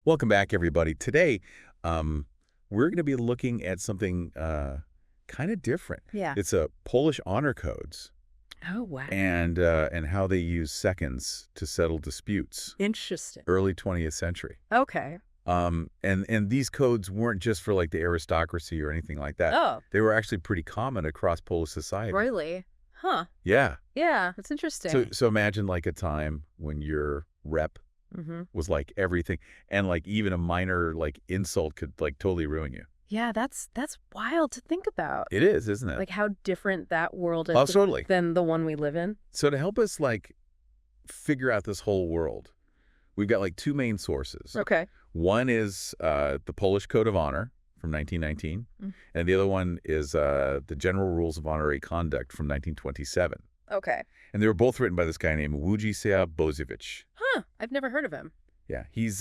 Welcome back, everybody. Today, we're going to be looking at something kind of different. Yeah. It's a Polish honor codes Oh, wow. and how they use seconds to settle disputes. Interesting. Early 20th century. Okay. And these codes weren't just for like the aristocracy or anything like that. Oh, They were actually pretty common across Polish society. really? Huh. Yeah. Yeah, that's interesting. So imagine like a time when your rep Mm-hmm. was like everything, and like even a minor like insult could like totally ruin you. Yeah, that's wild to think about. It is, isn't it? Like how different that world is Oh, totally. than the one we live in. So to help us like figure out this whole world, we've got like two main sources. Okay. One is the Polish Code of Honor from 1919, and the other one is the General Rules of Honorary Conduct from 1927. Okay. And they were both written by this guy named Wladyslaw Boziewicz. Huh. I've never heard of him. Yeah, he's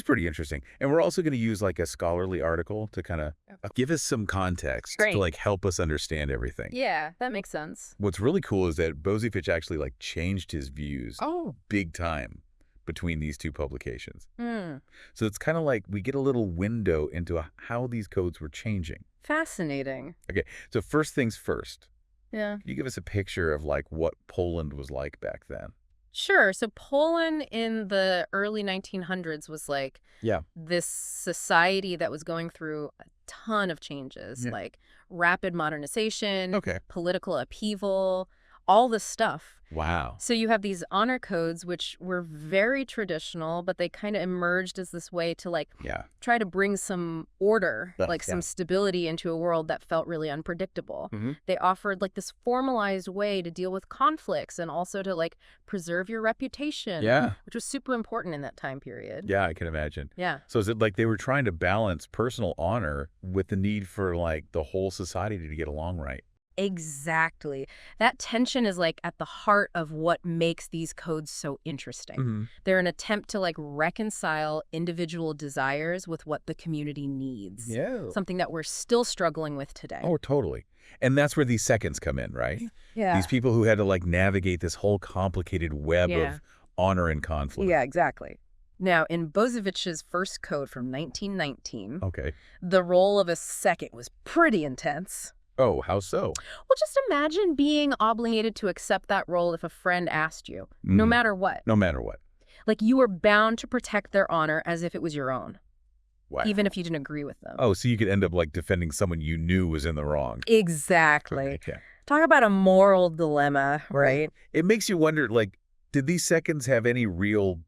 pretty interesting. And we're also going to use like a scholarly article to kind of give us some context Great. to like help us understand everything. Yeah, that makes sense. What's really cool is that Boziewicz actually like changed his views Oh. big time between these two publications. Hmm. So it's kind of like we get a little window into how these codes were changing. Fascinating. Okay, so first things first. Yeah. Can you give us a picture of like what Poland was like back then? Sure. So Poland in the early 1900s was like Yeah. this society that was going through a ton of changes, Yeah. like rapid modernization, Okay. political upheaval, all this stuff. Wow. So you have these honor codes, which were very traditional, but they kind of emerged as this way to like Yeah. try to bring some order, Yeah. like some stability into a world that felt really unpredictable. Mhm. They offered like this formalized way to deal with conflicts and also to like preserve your reputation, Yeah. which was super important in that time period. Yeah, I can imagine. Yeah. So is it like they were trying to balance personal honor with the need for like the whole society to get along right? Exactly. That tension is like at the heart of what makes these codes so interesting. Mm-hmm. They're an attempt to like reconcile individual desires with what the community needs. Yeah. Something that we're still struggling with today. Oh, totally. And that's where these seconds come in, right? yeah. These people who had to like navigate this whole complicated web Yeah. of honor and conflict. Yeah, exactly. Now, in Boziewicz's first code from 1919, Okay. the role of a second was pretty intense. Oh, how so? Well, just imagine being obligated to accept that role if a friend asked you, no Mm. matter what. No matter what. Like you were bound to protect their honor as if it was your own, Wow. even if you didn't agree with them. Oh, so you could end up like defending someone you knew was in the wrong. Exactly. Okay, yeah. Talk about a moral dilemma, right? It makes you wonder, like, did these seconds have any real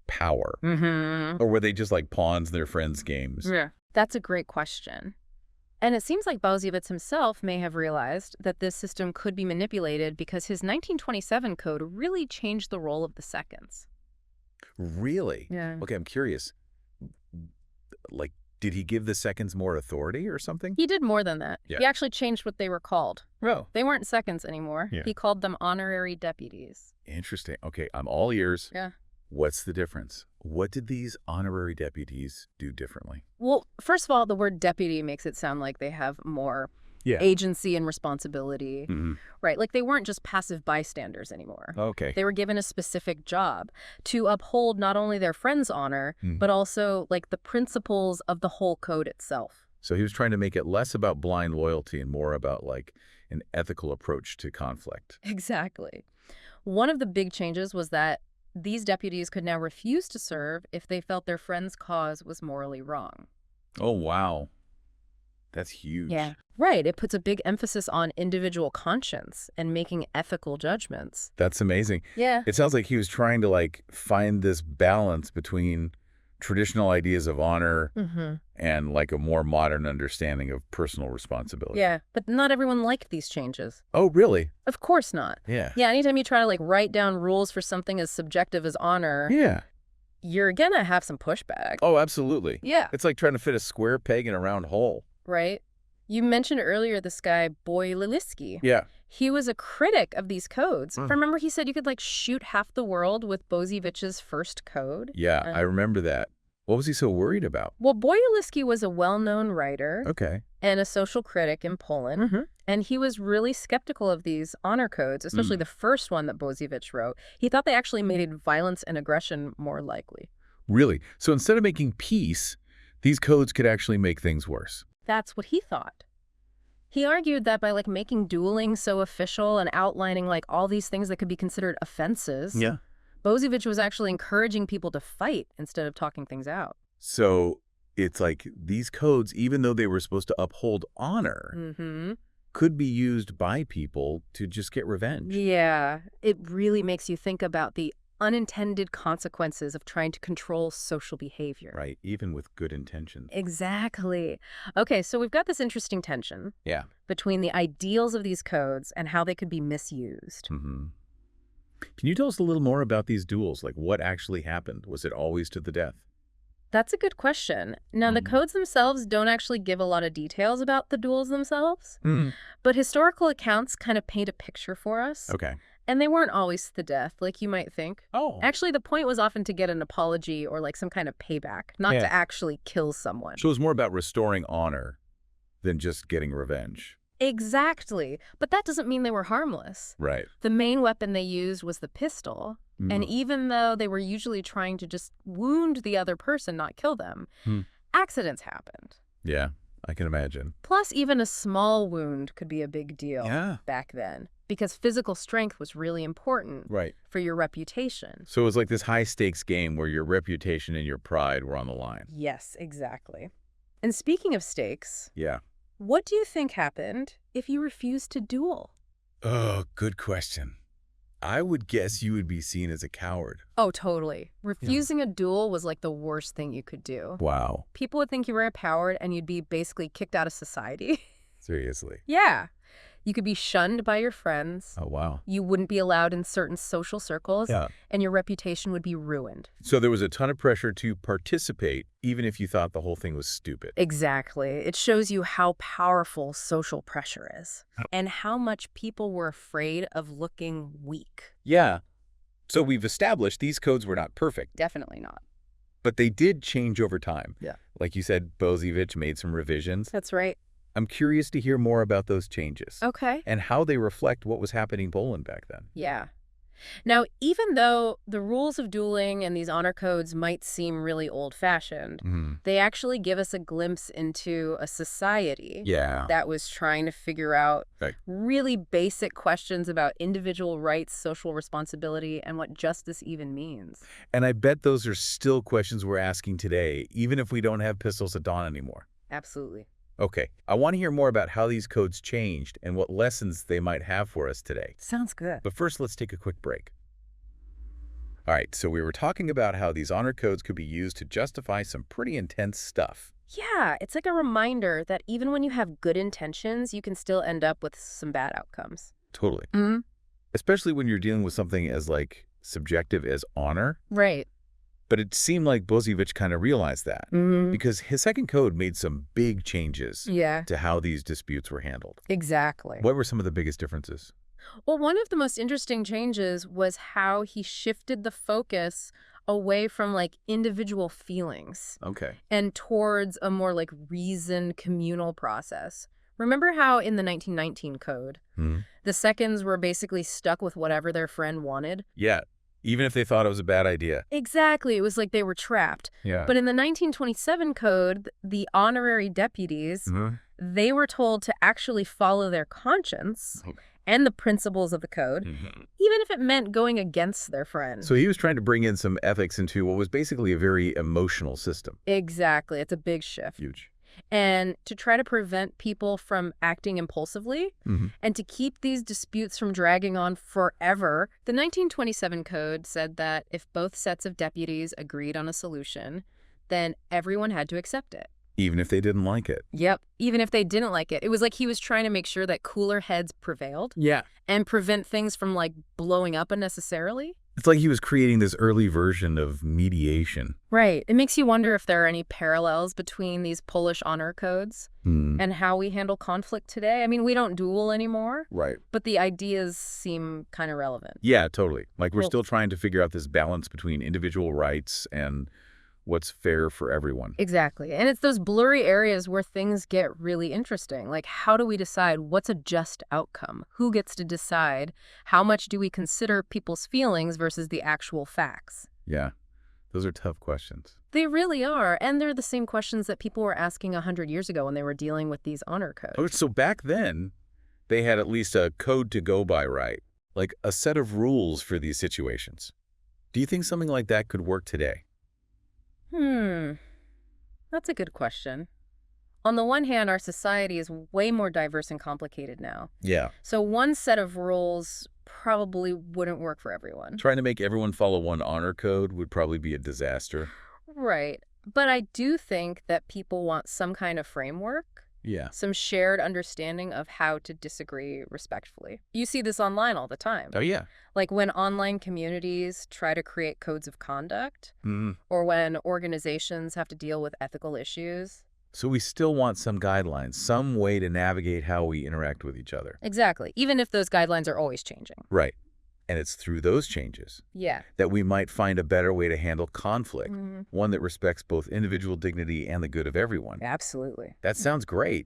power? Mm-hmm. Or were they just like pawns in their friends' games? Yeah. That's a great question. And it seems like Boziewicz himself may have realized that this system could be manipulated because his 1927 code really changed the role of the seconds. Really? Yeah. Okay, I'm curious. Like, did he give the seconds more authority or something? He did more than that. Yeah. He actually changed what they were called. Oh, They weren't seconds anymore. Yeah. He called them honorary deputies. interesting. Okay, I'm all ears. Yeah. What's the difference? What did these honorary deputies do differently? Well, first of all, the word deputy makes it sound like they have more Yeah. agency and responsibility, Mm-hmm. right? Like they weren't just passive bystanders anymore. Okay. They were given a specific job to uphold not only their friend's honor, Mm. but also like the principles of the whole code itself. So he was trying to make it less about blind loyalty and more about like an ethical approach to conflict. Exactly. One of the big changes was that these deputies could now refuse to serve if they felt their friend's cause was morally wrong. Oh, wow. That's huge. Right. It puts a big emphasis on individual conscience and making ethical judgments. That's amazing. Yeah. It sounds like he was trying to like find this balance between traditional ideas of honor Mm-hmm. and like a more modern understanding of personal responsibility. Yeah. But not everyone liked these changes. Oh, really? Of course not. Yeah. Yeah. Anytime you try to like write down rules for something as subjective as honor, Yeah. you're going to have some pushback. Oh, absolutely. Yeah. It's like trying to fit a square peg in a round hole. Right. You mentioned earlier this guy, Wladyslaw. Yeah. He was a critic of these codes. Mm. Remember he said you could like shoot half the world with Boziewicz's first code? Yeah, I remember that. What was he so worried about? Well, Wladyslaw was a well-known writer Okay. and a social critic in Poland, Mm-hmm. and he was really skeptical of these honor codes, especially the first one that Boziewicz wrote. He thought they actually made violence and aggression more likely. Really? So instead of making peace, these codes could actually make things worse. That's what he thought. He argued that by making dueling so official and outlining all these things that could be considered offenses, Yeah. Boziewicz was actually encouraging people to fight instead of talking things out. So it's like these codes, even though they were supposed to uphold honor, could be used by people to just get revenge. Yeah, it really makes you think about the unintended consequences of trying to control social behavior. Right, even with good intentions. Exactly. Okay, so we've got this interesting tension between the ideals of these codes and how they could be misused. Can you tell us a little more about these duels? Like, what actually happened? Was it always to the death? That's a good question. Now, the codes themselves don't actually give a lot of details about the duels themselves, but historical accounts kind of paint a picture for us. Okay. And they weren't always to the death, like you might think. Oh. Actually, the point was often to get an apology or some kind of payback, not to actually kill someone. So it was more about restoring honor than just getting revenge. Exactly. But that doesn't mean they were harmless. Right. The main weapon they used was the pistol. And even though they were usually trying to just wound the other person, not kill them, accidents happened. Yeah, I can imagine. Plus, even a small wound could be a big deal back then, because physical strength was really important for your reputation. So it was like this high-stakes game where your reputation and your pride were on the line. Yes, exactly. And speaking of stakes, Yeah. what do you think happened if you refused to duel? Oh, good question. I would guess you would be seen as a coward. Oh, totally. Refusing a duel was the worst thing you could do. Wow. People would think you were a coward and you'd be basically kicked out of society. Seriously. Yeah. You could be shunned by your friends. Oh, wow. You wouldn't be allowed in certain social circles. Yeah. And your reputation would be ruined. So there was a ton of pressure to participate, even if you thought the whole thing was stupid. Exactly. It shows you how powerful social pressure is and how much people were afraid of looking weak. Yeah. So we've established these codes were not perfect. Definitely not. But they did change over time. Yeah. Like you said, Boziewicz made some revisions. That's right. I'm curious to hear more about those changes. Okay. And how they reflect what was happening in Poland back then. Yeah. Now, even though the rules of dueling and these honor codes might seem really old-fashioned, they actually give us a glimpse into a society that was trying to figure out really basic questions about individual rights, social responsibility, and what justice even means. And I bet those are still questions we're asking today, even if we don't have pistols at dawn anymore. Absolutely. Okay, I want to hear more about how these codes changed and what lessons they might have for us today. Sounds good. But first, let's take a quick break. All right, so we were talking about how these honor codes could be used to justify some pretty intense stuff. Yeah, it's like a reminder that even when you have good intentions, you can still end up with some bad outcomes. Totally. Especially when you're dealing with something as, subjective as honor. Right. But it seemed like Boziewicz kind of realized that because his second code made some big changes to how these disputes were handled. Exactly. What were some of the biggest differences? Well, one of the most interesting changes was how he shifted the focus away from individual feelings and towards a more reasoned communal process. Remember how in the 1919 code, the seconds were basically stuck with whatever their friend wanted? Yeah. Even if they thought it was a bad idea. Exactly. It was like they were trapped. Yeah. But in the 1927 code, the honorary deputies, they were told to actually follow their conscience and the principles of the code, even if it meant going against their friend. So he was trying to bring in some ethics into what was basically a very emotional system. Exactly. It's a big shift. Huge. And to try to prevent people from acting impulsively and to keep these disputes from dragging on forever, the 1927 code said that if both sets of deputies agreed on a solution, then everyone had to accept it. Even if they didn't like it. Yep. Even if they didn't like it. It was like he was trying to make sure that cooler heads prevailed. Yeah. And prevent things from blowing up unnecessarily. It's like he was creating this early version of mediation. Right. It makes you wonder if there are any parallels between these Polish honor codes and how we handle conflict today. I mean, we don't duel anymore. Right. But the ideas seem kind of relevant. Yeah, totally. We're still trying to figure out this balance between individual rights and what's fair for everyone. Exactly. And it's those blurry areas where things get really interesting. How do we decide what's a just outcome? Who gets to decide? How much do we consider people's feelings versus the actual facts? Yeah. Those are tough questions. They really are, and they're the same questions that people were asking 100 years ago when they were dealing with these honor codes. Oh, so back then, they had at least a code to go by, right? Like a set of rules for these situations. Do you think something like that could work today? That's a good question. On the one hand, our society is way more diverse and complicated now. Yeah. So one set of rules probably wouldn't work for everyone. Trying to make everyone follow one honor code would probably be a disaster. Right. But I do think that people want some kind of framework. Yeah. Some shared understanding of how to disagree respectfully. You see this online all the time. Oh, yeah. Like when online communities try to create codes of conduct, or when organizations have to deal with ethical issues. So we still want some guidelines, some way to navigate how we interact with each other. Exactly, even if those guidelines are always changing. Right. And it's through those changes that we might find a better way to handle conflict, one that respects both individual dignity and the good of everyone. Absolutely. That sounds great.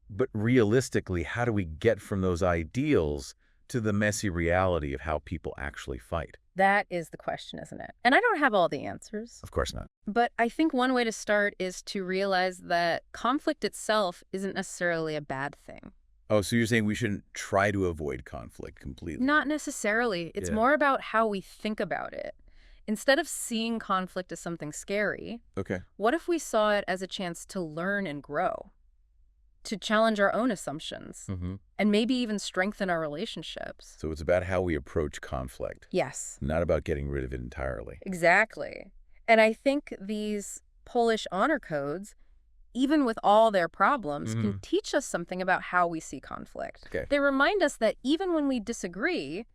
But realistically, how do we get from those ideals to the messy reality of how people actually fight? That is the question, isn't it? And I don't have all the answers. Of course not. But I think one way to start is to realize that conflict itself isn't necessarily a bad thing. Oh, so you're saying we shouldn't try to avoid conflict completely? Not necessarily. It's more about how we think about it. Instead of seeing conflict as something scary, what if we saw it as a chance to learn and grow? To challenge our own assumptions, and maybe even strengthen our relationships. So it's about how we approach conflict. Yes. Not about getting rid of it entirely. Exactly. And I think these Polish honor codes, even with all their problems, can teach us something about how we see conflict. They remind us that even when we disagree,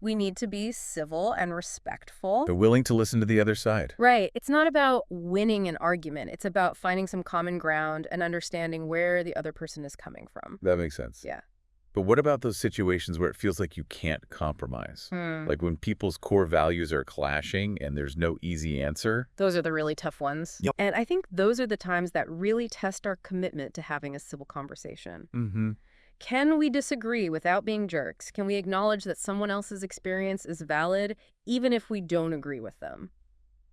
we need to be civil and respectful. They're willing to listen to the other side. Right. It's not about winning an argument. It's about finding some common ground and understanding where the other person is coming from. That makes sense. Yeah. But what about those situations where it feels like you can't compromise? Like when people's core values are clashing and there's no easy answer? Those are the really tough ones. Yep. And I think those are the times that really test our commitment to having a civil conversation. Can we disagree without being jerks? Can we acknowledge that someone else's experience is valid, even if we don't agree with them?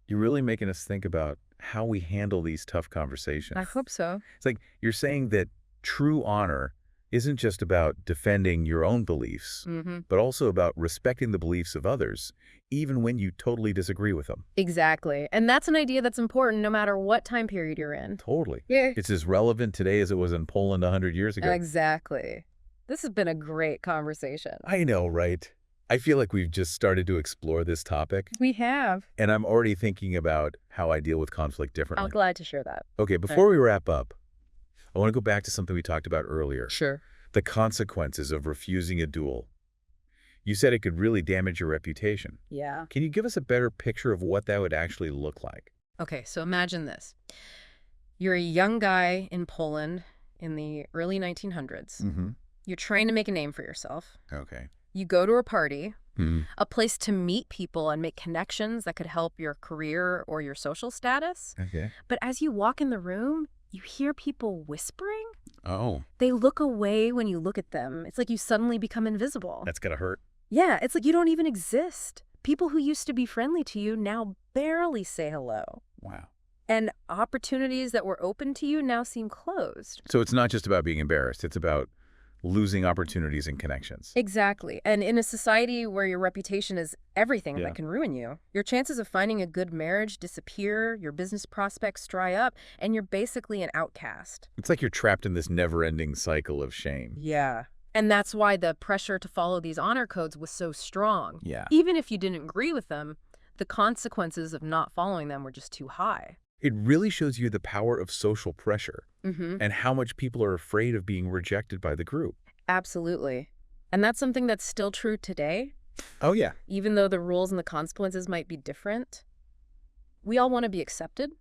You're really making us think about how we handle these tough conversations. I hope so. It's like you're saying that true honor isn't just about defending your own beliefs, but also about respecting the beliefs of others, even when you totally disagree with them. Exactly. And that's an idea that's important no matter what time period you're in. Totally. Yeah. It's as relevant today as it was in Poland 100 years ago. Exactly. This has been a great conversation. I know, right? I feel like we've just started to explore this topic. We have. And I'm already thinking about how I deal with conflict differently. I'm glad to share that. Okay, before we wrap up, I want to go back to something we talked about earlier. Sure. The consequences of refusing a duel. You said it could really damage your reputation. Yeah. Can you give us a better picture of what that would actually look like? Okay, so imagine this. You're a young guy in Poland in the early 1900s. You're trying to make a name for yourself. Okay. You go to a party, a place to meet people and make connections that could help your career or your social status. Okay. But as you walk in the room, you hear people whispering. Oh. They look away when you look at them. It's like you suddenly become invisible. That's gotta hurt. Yeah, it's like you don't even exist. People who used to be friendly to you now barely say hello. Wow. And opportunities that were open to you now seem closed. So it's not just about being embarrassed. It's about losing opportunities and connections. Exactly. And in a society where your reputation is everything that can ruin you, your chances of finding a good marriage disappear, your business prospects dry up, and you're basically an outcast. It's like you're trapped in this never-ending cycle of shame. Yeah. And that's why the pressure to follow these honor codes was so strong. Yeah. Even if you didn't agree with them, the consequences of not following them were just too high. It really shows you the power of social pressure and how much people are afraid of being rejected by the group. Absolutely. And that's something that's still true today. Oh, yeah. Even though the rules and the consequences might be different, we all want to be accepted.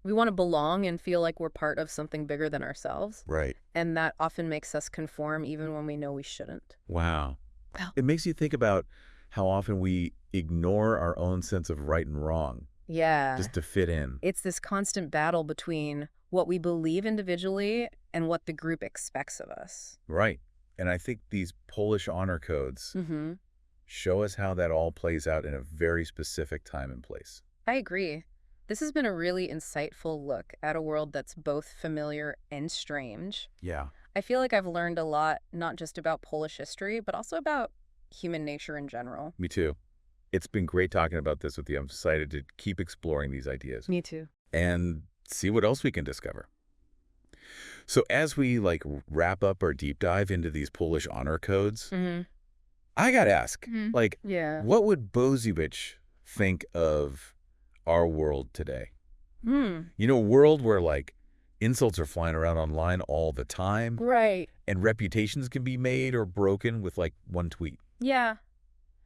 We want to belong and feel like we're part of something bigger than ourselves. Right. And that often makes us conform even when we know we shouldn't. Wow. Well, it makes you think about how often we ignore our own sense of right and wrong. Yeah. Just to fit in. It's this constant battle between what we believe individually and what the group expects of us. Right. And I think these Polish honor codes show us how that all plays out in a very specific time and place. I agree. This has been a really insightful look at a world that's both familiar and strange. Yeah. I feel like I've learned a lot, not just about Polish history, but also about human nature in general. Me too. It's been great talking about this with you. I'm excited to keep exploring these ideas. Me too. And see what else we can discover. So as we wrap up our deep dive into these Polish honor codes, I got to ask, Yeah. what would Boziewicz think of our world today? You know, a world where insults are flying around online all the time. Right. And reputations can be made or broken with one tweet. Yeah.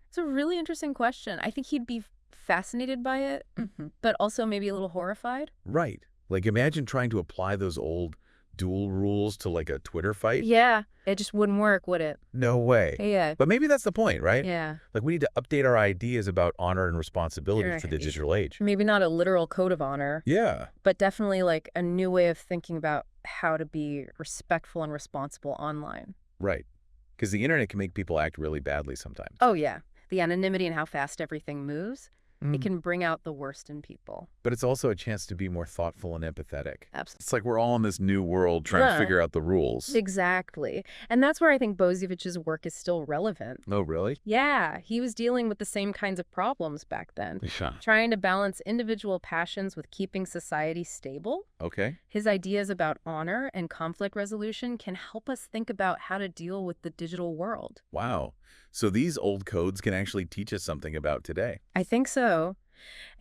It's a really interesting question. I think he'd be fascinated by it, but also maybe a little horrified. Right. Imagine trying to apply those old duel rules to a Twitter fight. Yeah. It just wouldn't work, would it? No way. Yeah. But maybe that's the point, right? Yeah. We need to update our ideas about honor and responsibility for the digital age. Maybe not a literal code of honor. Yeah. But definitely a new way of thinking about how to be respectful and responsible online. Right. Because the internet can make people act really badly sometimes. Oh, yeah. The anonymity and how fast everything moves, it can bring out the worst in people. But it's also a chance to be more thoughtful and empathetic. Absolutely. It's we're all in this new world trying to figure out the rules. Exactly. And that's where I think Boziewicz's work is still relevant. Oh, really? Yeah. He was dealing with the same kinds of problems back then. Trying to balance individual passions with keeping society stable. Okay. His ideas about honor and conflict resolution can help us think about how to deal with the digital world. Wow. So these old codes can actually teach us something about today. I think so.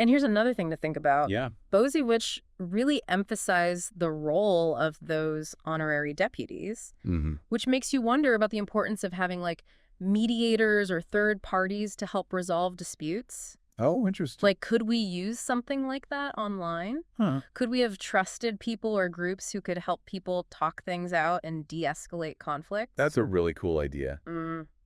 And here's another thing to think about. Yeah. Boziewicz really emphasized the role of those honorary deputies, which makes you wonder about the importance of having mediators or third parties to help resolve disputes. Oh, interesting. Could we use something like that online? Could we have trusted people or groups who could help people talk things out and de-escalate conflict? That's a really cool idea.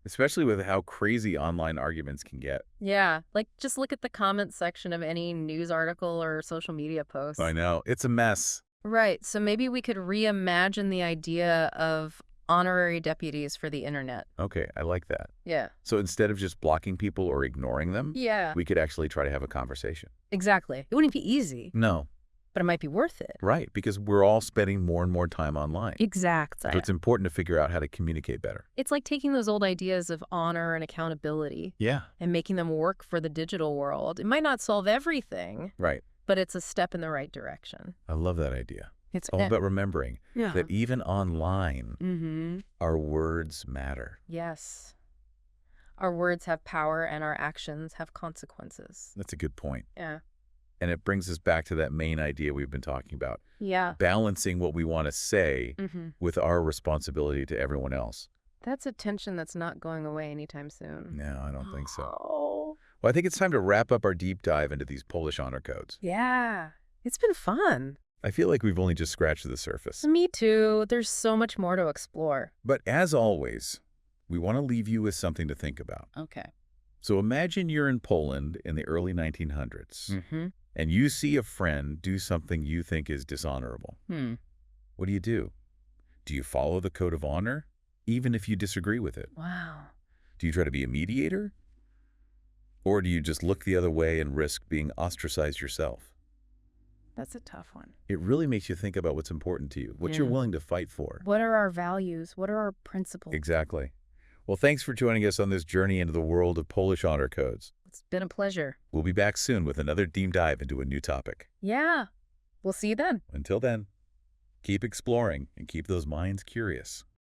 Especially with how crazy online arguments can get. Yeah, just look at the comments section of any news article or social media post. I know. It's a mess. Right, so maybe we could reimagine the idea of honorary deputies for the internet. Okay, I like that. Yeah. So instead of just blocking people or ignoring them, yeah, we could actually try to have a conversation. Exactly. It wouldn't be easy. No. But it might be worth it. Right, because we're all spending more and more time online. Exactly. So it's important to figure out how to communicate better. It's like taking those old ideas of honor and accountability. Yeah. And making them work for the digital world. It might not solve everything. Right. But it's a step in the right direction. I love that idea. It's all about remembering yeah. that even online, our words matter. Yes. Our words have power and our actions have consequences. That's a good point. Yeah. And it brings us back to that main idea we've been talking about. Yeah. Balancing what we want to say with our responsibility to everyone else. That's a tension that's not going away anytime soon. No, I don't think so. Oh. Well, I think it's time to wrap up our deep dive into these Polish honor codes. Yeah. It's been fun. I feel like we've only just scratched the surface. Me too. There's so much more to explore. But as always, we want to leave you with something to think about. Okay. So imagine you're in Poland in the early 1900s, and you see a friend do something you think is dishonorable. What do? Do you follow the code of honor, even if you disagree with it? Wow. Do you try to be a mediator? Or do you just look the other way and risk being ostracized yourself? That's a tough one. It really makes you think about what's important to you, what you're willing to fight for. What are our values? What are our principles? Exactly. Well, thanks for joining us on this journey into the world of Polish honor codes. It's been a pleasure. We'll be back soon with another deep dive into a new topic. Yeah. We'll see you then. Until then, keep exploring and keep those minds curious.